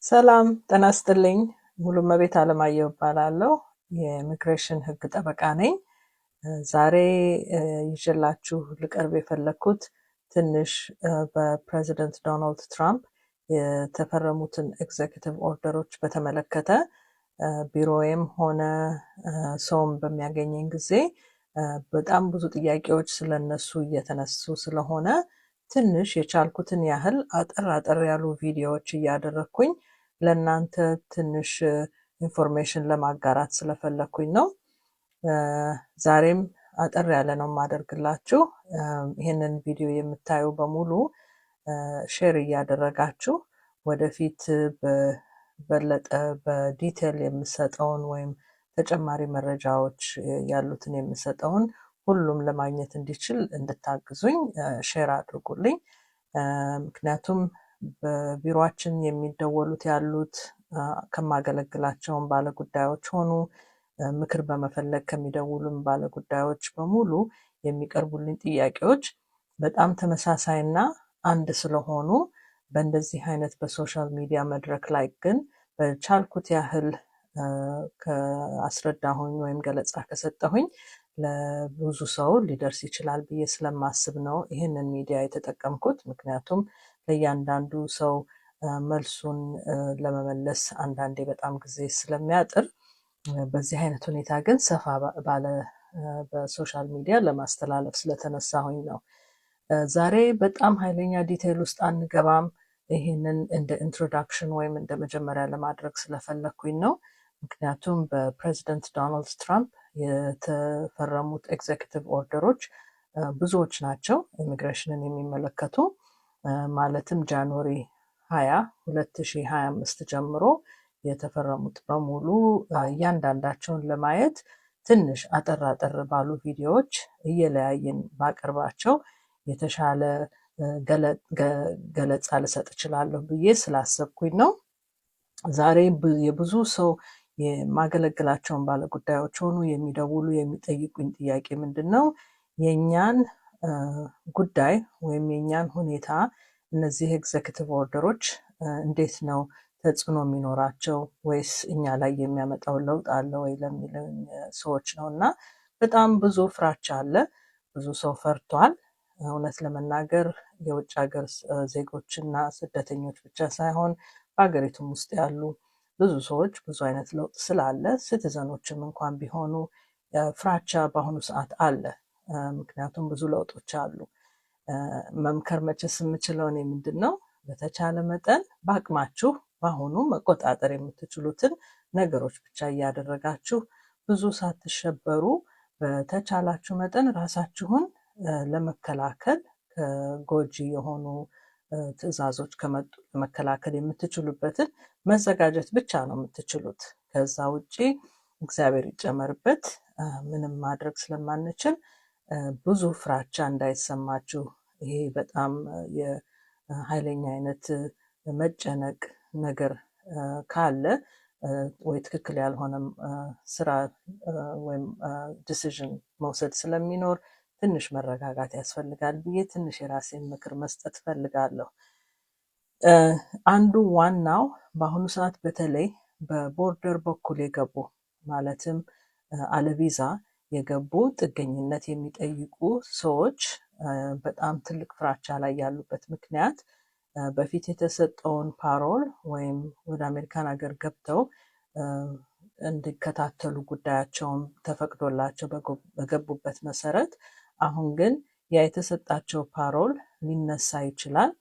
ሰላም ጤና ይስጥልኝ። ሙሉመቤት አለማየሁ እባላለሁ። የኢሚግሬሽን ሕግ ጠበቃ ነኝ። ዛሬ ይዤላችሁ ልቀርብ የፈለግኩት ትንሽ በፕሬዚደንት ዶናልድ ትራምፕ የተፈረሙትን ኤግዜኪቲቭ ኦርደሮች በተመለከተ ቢሮዬም ሆነ ሰውም በሚያገኘኝ ጊዜ በጣም ብዙ ጥያቄዎች ስለነሱ እየተነሱ ስለሆነ ትንሽ የቻልኩትን ያህል አጠር ያሉ ቪዲዮዎች እያደረግኩኝ ለእናንተ ትንሽ ኢንፎርሜሽን ለማጋራት ስለፈለግኩኝ ነው። ዛሬም አጠር ያለ ነው የማደርግላችሁ። ይህንን ቪዲዮ የምታዩ በሙሉ ሼር እያደረጋችሁ ወደፊት በበለጠ በዲቴል የምሰጠውን ወይም ተጨማሪ መረጃዎች ያሉትን የምሰጠውን ሁሉም ለማግኘት እንዲችል እንድታግዙኝ ሼር አድርጉልኝ። ምክንያቱም በቢሮአችን የሚደወሉት ያሉት ከማገለግላቸውን ባለጉዳዮች ሆኑ ምክር በመፈለግ ከሚደውሉም ባለጉዳዮች በሙሉ የሚቀርቡልኝ ጥያቄዎች በጣም ተመሳሳይና አንድ ስለሆኑ በእንደዚህ አይነት በሶሻል ሚዲያ መድረክ ላይ ግን በቻልኩት ያህል ከአስረዳሁኝ ወይም ገለጻ ከሰጠሁኝ ለብዙ ሰው ሊደርስ ይችላል ብዬ ስለማስብ ነው ይህንን ሚዲያ የተጠቀምኩት። ምክንያቱም ለእያንዳንዱ ሰው መልሱን ለመመለስ አንዳንዴ በጣም ጊዜ ስለሚያጥር፣ በዚህ አይነት ሁኔታ ግን ሰፋ ባለ በሶሻል ሚዲያ ለማስተላለፍ ስለተነሳሁኝ ነው። ዛሬ በጣም ኃይለኛ ዲቴይል ውስጥ አንገባም። ይህንን እንደ ኢንትሮዳክሽን ወይም እንደ መጀመሪያ ለማድረግ ስለፈለግኩኝ ነው። ምክንያቱም በፕሬዚደንት ዶናልድ ትራምፕ የተፈረሙት ኤግዜኪቲቭ ኦርደሮች ብዙዎች ናቸው ኢሚግሬሽንን የሚመለከቱ። ማለትም ጃንዋሪ 20 2025 ጀምሮ የተፈረሙት በሙሉ እያንዳንዳቸውን ለማየት ትንሽ አጠር ባሉ ቪዲዮዎች እየለያየን ባቀርባቸው የተሻለ ገለጻ ልሰጥ እችላለሁ ብዬ ስላሰብኩኝ ነው። ዛሬ የብዙ ሰው የማገለግላቸውን ባለጉዳዮች ሆኑ የሚደውሉ የሚጠይቁኝ ጥያቄ ምንድን ነው? የእኛን ጉዳይ ወይም የእኛን ሁኔታ እነዚህ ኤግዜኪቲቭ ኦርደሮች እንዴት ነው ተጽዕኖ የሚኖራቸው ወይስ እኛ ላይ የሚያመጣው ለውጥ አለ ወይ ለሚሉኝ ሰዎች ነው። እና በጣም ብዙ ፍራቻ አለ። ብዙ ሰው ፈርቷል። እውነት ለመናገር የውጭ ሀገር ዜጎችና ስደተኞች ብቻ ሳይሆን በሀገሪቱም ውስጥ ያሉ ብዙ ሰዎች ብዙ አይነት ለውጥ ስላለ ሲቲዘኖችም እንኳን ቢሆኑ ፍራቻ በአሁኑ ሰዓት አለ። ምክንያቱም ብዙ ለውጦች አሉ። መምከር መቼስ የምችለው እኔ ምንድን ነው፣ በተቻለ መጠን በአቅማችሁ በአሁኑ መቆጣጠር የምትችሉትን ነገሮች ብቻ እያደረጋችሁ ብዙ ሳትሸበሩ በተቻላችሁ መጠን ራሳችሁን ለመከላከል ከጎጂ የሆኑ ትዕዛዞች ከመጡ ለመከላከል የምትችሉበትን መዘጋጀት ብቻ ነው የምትችሉት። ከዛ ውጪ እግዚአብሔር ይጨመርበት ምንም ማድረግ ስለማንችል ብዙ ፍራቻ እንዳይሰማችሁ። ይሄ በጣም የኃይለኛ አይነት መጨነቅ ነገር ካለ ወይ ትክክል ያልሆነ ስራ ወይም ዲሲዥን መውሰድ ስለሚኖር ትንሽ መረጋጋት ያስፈልጋል ብዬ ትንሽ የራሴን ምክር መስጠት ፈልጋለሁ። አንዱ ዋናው በአሁኑ ሰዓት በተለይ በቦርደር በኩል የገቡ ማለትም አለቪዛ የገቡ ጥገኝነት የሚጠይቁ ሰዎች በጣም ትልቅ ፍራቻ ላይ ያሉበት ምክንያት በፊት የተሰጠውን ፓሮል ወይም ወደ አሜሪካን ሀገር ገብተው እንዲከታተሉ ጉዳያቸውን ተፈቅዶላቸው በገቡበት መሰረት አሁን ግን ያ የተሰጣቸው ፓሮል ሊነሳ ይችላል።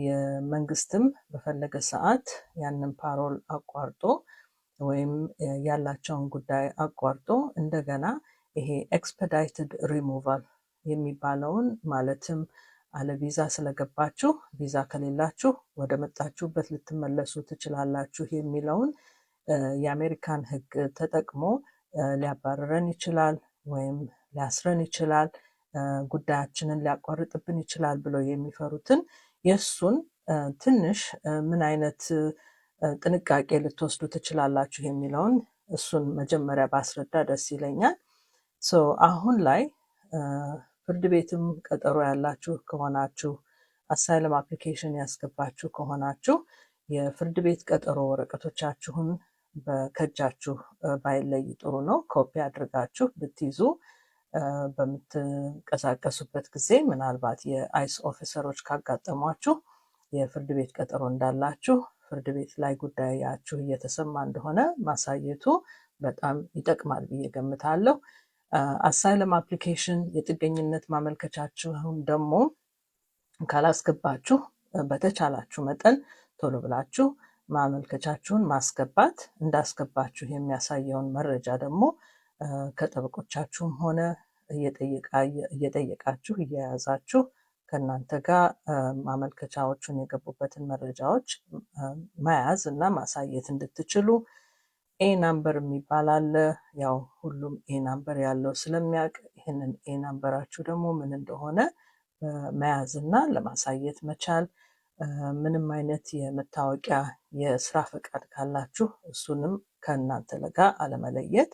የመንግስትም በፈለገ ሰዓት ያንን ፓሮል አቋርጦ ወይም ያላቸውን ጉዳይ አቋርጦ እንደገና ይሄ ኤክስፐዳይትድ ሪሙቫል የሚባለውን ማለትም አለ ቪዛ ስለገባችሁ ቪዛ ከሌላችሁ ወደ መጣችሁበት ልትመለሱ ትችላላችሁ የሚለውን የአሜሪካን ሕግ ተጠቅሞ ሊያባረረን ይችላል ወይም ሊያስረን ይችላል፣ ጉዳያችንን ሊያቋርጥብን ይችላል ብለው የሚፈሩትን የእሱን ትንሽ ምን አይነት ጥንቃቄ ልትወስዱ ትችላላችሁ የሚለውን እሱን መጀመሪያ ባስረዳ ደስ ይለኛል። አሁን ላይ ፍርድ ቤትም ቀጠሮ ያላችሁ ከሆናችሁ፣ አሳይለም አፕሊኬሽን ያስገባችሁ ከሆናችሁ የፍርድ ቤት ቀጠሮ ወረቀቶቻችሁን ከእጃችሁ ባይለይ ጥሩ ነው። ኮፒ አድርጋችሁ ብትይዙ በምትንቀሳቀሱበት ጊዜ ምናልባት የአይስ ኦፊሰሮች ካጋጠሟችሁ የፍርድ ቤት ቀጠሮ እንዳላችሁ ፍርድ ቤት ላይ ጉዳያችሁ እየተሰማ እንደሆነ ማሳየቱ በጣም ይጠቅማል ብዬ ገምታለሁ። አሳይለም አፕሊኬሽን የጥገኝነት ማመልከቻችሁን ደግሞ ካላስገባችሁ በተቻላችሁ መጠን ቶሎ ብላችሁ ማመልከቻችሁን ማስገባት፣ እንዳስገባችሁ የሚያሳየውን መረጃ ደግሞ ከጠበቆቻችሁም ሆነ እየጠየቃችሁ እየያዛችሁ ከእናንተ ጋር ማመልከቻዎቹን የገቡበትን መረጃዎች መያዝ እና ማሳየት እንድትችሉ። ኤ ናምበር የሚባል አለ። ያው ሁሉም ኤ ናምበር ያለው ስለሚያውቅ ይህንን ኤ ናምበራችሁ ደግሞ ምን እንደሆነ መያዝ እና ለማሳየት መቻል። ምንም አይነት የመታወቂያ የስራ ፈቃድ ካላችሁ እሱንም ከእናንተ ጋር አለመለየት፣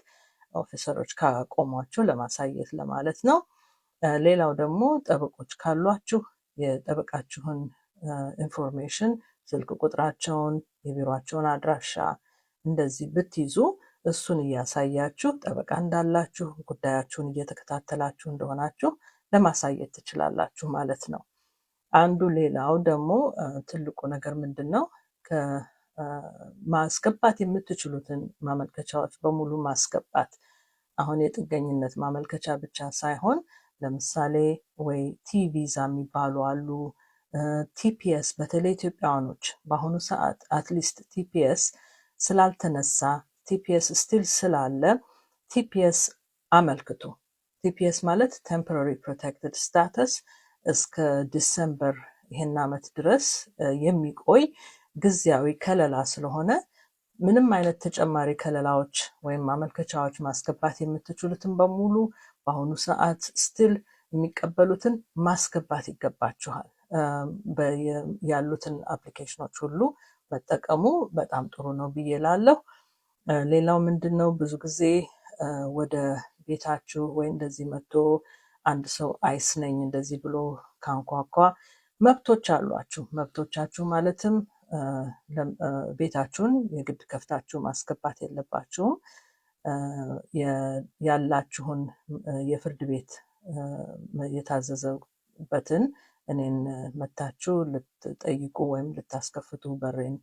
ኦፊሰሮች ካቆሟችሁ ለማሳየት ለማለት ነው። ሌላው ደግሞ ጠበቆች ካሏችሁ የጠበቃችሁን ኢንፎርሜሽን፣ ስልክ ቁጥራቸውን፣ የቢሮቸውን አድራሻ እንደዚህ ብትይዙ እሱን እያሳያችሁ ጠበቃ እንዳላችሁ ጉዳያችሁን እየተከታተላችሁ እንደሆናችሁ ለማሳየት ትችላላችሁ ማለት ነው። አንዱ ሌላው ደግሞ ትልቁ ነገር ምንድን ነው? ማስገባት የምትችሉትን ማመልከቻዎች በሙሉ ማስገባት። አሁን የጥገኝነት ማመልከቻ ብቻ ሳይሆን ለምሳሌ ወይ ቲቪዛ የሚባሉ አሉ፣ ቲፒኤስ። በተለይ ኢትዮጵያውያኖች በአሁኑ ሰዓት አትሊስት ቲፒኤስ ስላልተነሳ ቲፒኤስ ስቲል ስላለ ቲፒኤስ አመልክቱ። ቲፒኤስ ማለት ቴምፖራሪ ፕሮቴክትድ ስታተስ እስከ ዲሰምበር ይህን ዓመት ድረስ የሚቆይ ጊዜያዊ ከለላ ስለሆነ ምንም አይነት ተጨማሪ ከለላዎች ወይም ማመልከቻዎች ማስገባት የምትችሉትን በሙሉ በአሁኑ ሰዓት ስቲል የሚቀበሉትን ማስገባት ይገባችኋል። ያሉትን አፕሊኬሽኖች ሁሉ መጠቀሙ በጣም ጥሩ ነው ብዬ እላለሁ። ሌላው ምንድን ነው? ብዙ ጊዜ ወደ ቤታችሁ ወይ እንደዚህ መጥቶ አንድ ሰው አይስ ነኝ እንደዚህ ብሎ ካንኳኳ መብቶች አሏችሁ። መብቶቻችሁ ማለትም ቤታችሁን የግድ ከፍታችሁ ማስገባት የለባችሁም። ያላችሁን የፍርድ ቤት የታዘዘበትን እኔን መታችሁ ልትጠይቁ ወይም ልታስከፍቱ በሬን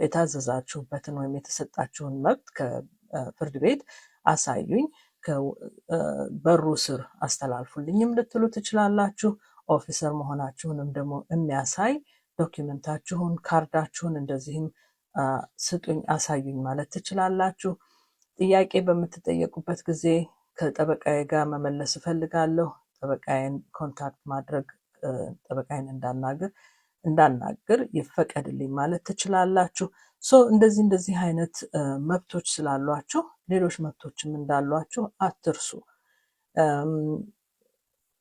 የታዘዛችሁበትን ወይም የተሰጣችሁን መብት ከፍርድ ቤት አሳዩኝ፣ በሩ ስር አስተላልፉልኝም ልትሉ ትችላላችሁ። ኦፊሰር መሆናችሁንም ደግሞ የሚያሳይ ዶኪመንታችሁን፣ ካርዳችሁን እንደዚህም ስጡኝ፣ አሳዩኝ ማለት ትችላላችሁ። ጥያቄ በምትጠየቁበት ጊዜ ከጠበቃዬ ጋር መመለስ እፈልጋለሁ፣ ጠበቃዬን ኮንታክት ማድረግ፣ ጠበቃዬን እንዳናግር ይፈቀድልኝ ማለት ትችላላችሁ። እንደዚህ አይነት መብቶች ስላሏችሁ ሌሎች መብቶችም እንዳሏችሁ አትርሱ።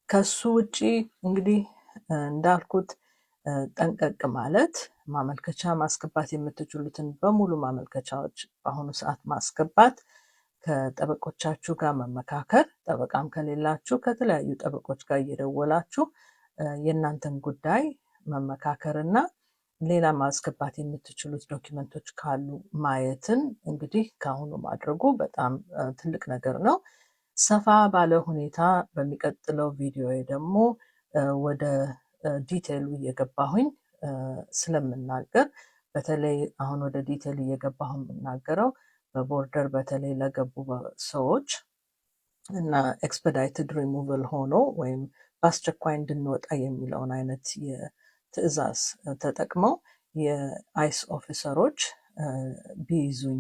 ከሱ ውጪ እንግዲህ እንዳልኩት ጠንቀቅ ማለት፣ ማመልከቻ ማስገባት የምትችሉትን በሙሉ ማመልከቻዎች በአሁኑ ሰዓት ማስገባት፣ ከጠበቆቻችሁ ጋር መመካከር፣ ጠበቃም ከሌላችሁ ከተለያዩ ጠበቆች ጋር እየደወላችሁ የእናንተን ጉዳይ መመካከር እና ሌላ ማስገባት የምትችሉት ዶኪመንቶች ካሉ ማየትን እንግዲህ ከአሁኑ ማድረጉ በጣም ትልቅ ነገር ነው። ሰፋ ባለ ሁኔታ በሚቀጥለው ቪዲዮ ደግሞ ወደ ዲቴይሉ እየገባሁኝ ስለምናገር፣ በተለይ አሁን ወደ ዲቴይል እየገባሁ የምናገረው በቦርደር በተለይ ለገቡ ሰዎች እና ኤክስፐዳይትድ ሪሙቨል ሆኖ ወይም በአስቸኳይ እንድንወጣ የሚለውን አይነት የትዕዛዝ ተጠቅመው የአይስ ኦፊሰሮች ቢይዙኝ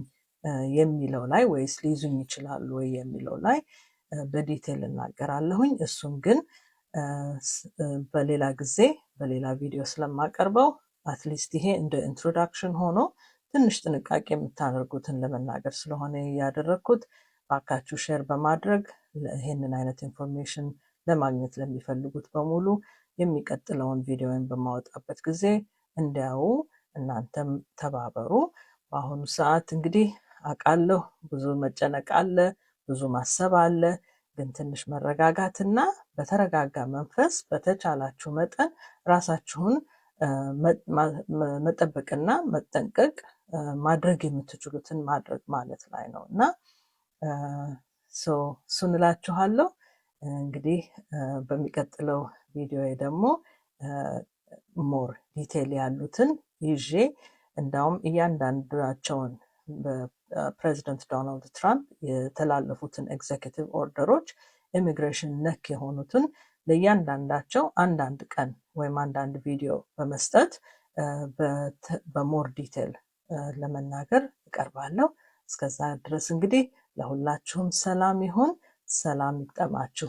የሚለው ላይ ወይስ ሊይዙኝ ይችላሉ ወይ የሚለው ላይ በዲቴይል እናገራለሁኝ። እሱን ግን በሌላ ጊዜ በሌላ ቪዲዮ ስለማቀርበው አትሊስት ይሄ እንደ ኢንትሮዳክሽን ሆኖ ትንሽ ጥንቃቄ የምታደርጉትን ለመናገር ስለሆነ ያደረግኩት፣ ባካችሁ ሼር በማድረግ ይህንን አይነት ኢንፎርሜሽን ለማግኘት ለሚፈልጉት በሙሉ የሚቀጥለውን ቪዲዮን በማወጣበት ጊዜ እንዲያው እናንተም ተባበሩ። በአሁኑ ሰዓት እንግዲህ አውቃለሁ ብዙ መጨነቅ አለ፣ ብዙ ማሰብ አለ። ግን ትንሽ መረጋጋትና በተረጋጋ መንፈስ በተቻላችሁ መጠን ራሳችሁን መጠበቅና መጠንቀቅ ማድረግ የምትችሉትን ማድረግ ማለት ላይ ነው እና እሱን እላችኋለሁ። እንግዲህ በሚቀጥለው ቪዲዮ ደግሞ ሞር ዲቴል ያሉትን ይዤ እንዳውም እያንዳንዳቸውን በፕሬዚደንት ዶናልድ ትራምፕ የተላለፉትን ኤግዜኪቲቭ ኦርደሮች ኢሚግሬሽን ነክ የሆኑትን ለእያንዳንዳቸው አንዳንድ ቀን ወይም አንዳንድ ቪዲዮ በመስጠት በሞር ዲቴል ለመናገር እቀርባለሁ። እስከዛ ድረስ እንግዲህ ለሁላችሁም ሰላም ይሁን፣ ሰላም ይግጠማችሁ።